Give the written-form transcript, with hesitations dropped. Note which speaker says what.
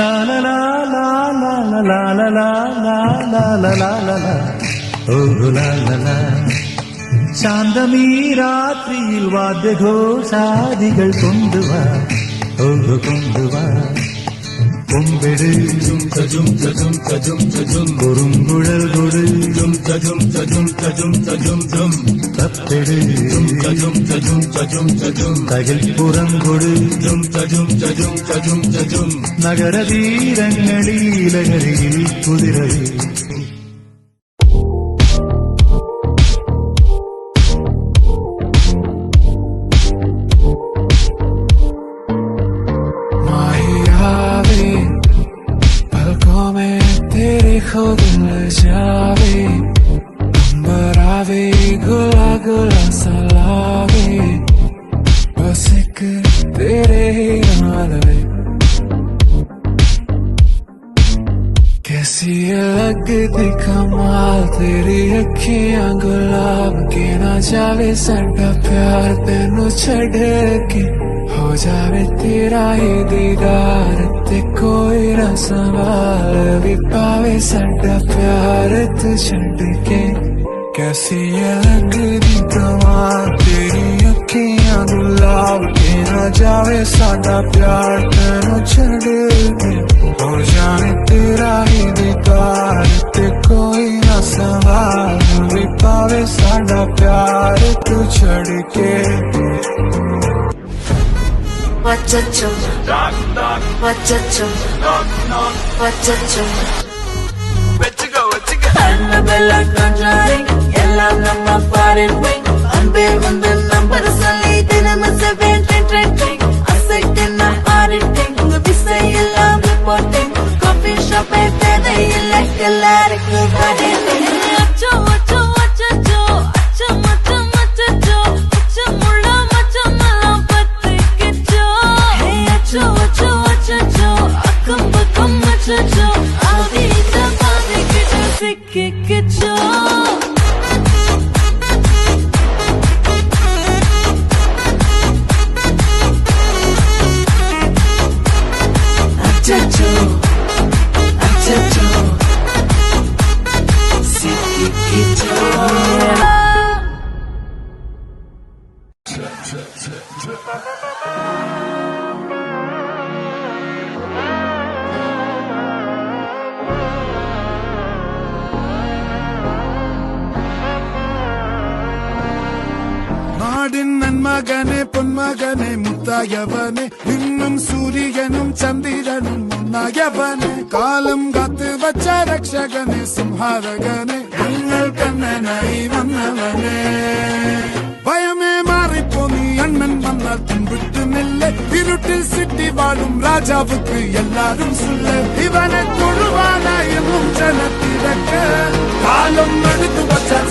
Speaker 1: la la la la la la la la la la la la la la oh la la la ശാന്തമീ രാത്രിയിൽ വാദ്യഘോഷാദികൾ കൊണ്ടുവാ ഓ കൊണ്ടുവാ കൊമ്പെടു കുറുങ്കുഴൽ കൊടു തപ്പെടു തകിൽപ്പുറം കൊടു നഗരതീരങ്ങളിലഹരിയിൽ കുതിരയിൽ
Speaker 2: खो दिल जावे नंबर आवे गुला गुला सलावे बस एक तेरे ही नाल वे कैसी लगती कमाल तेरी अखियां गुलाब के ना जावे साडा प्यार तेनू छड़ के हो जावे तेरा ही दीदार ते कोई ना सवाल भी पावे साडा प्यार तू छड़ के कैसी ये लगदी कमाल तेरी अखियां गुलाब के ना जावे साडा प्यार तेनू छड़ के हो जावे तेरा ही दीदार ते कोई ना सवाल भी पावे साडा प्यार तू छड़ के
Speaker 3: Wachacho, wachacho, wachacho. Annabella conjuring, yellow number foreign wing. Unveil on the number solly, then I'm a 7 I say then I'm auditing. We say you love reporting. Coffee shop, I bet they like a lot of good body. Wacho, wacho, wachacho, acha, macha, machacho, acha, mulla, macha, mala, patikicho. Hey, acho, acho, wachacho, akam, bakam, machacho, avita, patikicho, sikkikicho. Achacho, achacho, sikkikicho.
Speaker 4: നാടിൻ നന്മകനെ പൊന്മകനെ മുത്തായവനെ ഇന്നും സൂര്യനും ചന്ദ്രനും ഒന്നായവനെ കാലം കാത്ത് വച്ച രക്ഷകനെ സംഹാരകനെ ഞങ്ങൾ കണ്ണനായി വന്നവനെ ഭയമേ മാറിപ്പോ നീ അണ്ണൻ വന്നാൽ പിൻവിട്ട് നില്ല് ഇരുട്ടിൽ സിറ്റി വാഴും രാജാവുക്ക് എല്ലാരും സുല്ല് ഇവനെ തൊഴുവാനായെന്നും ജനത്തിരക്ക് കാലം എടുത്തു വച്ചാൽ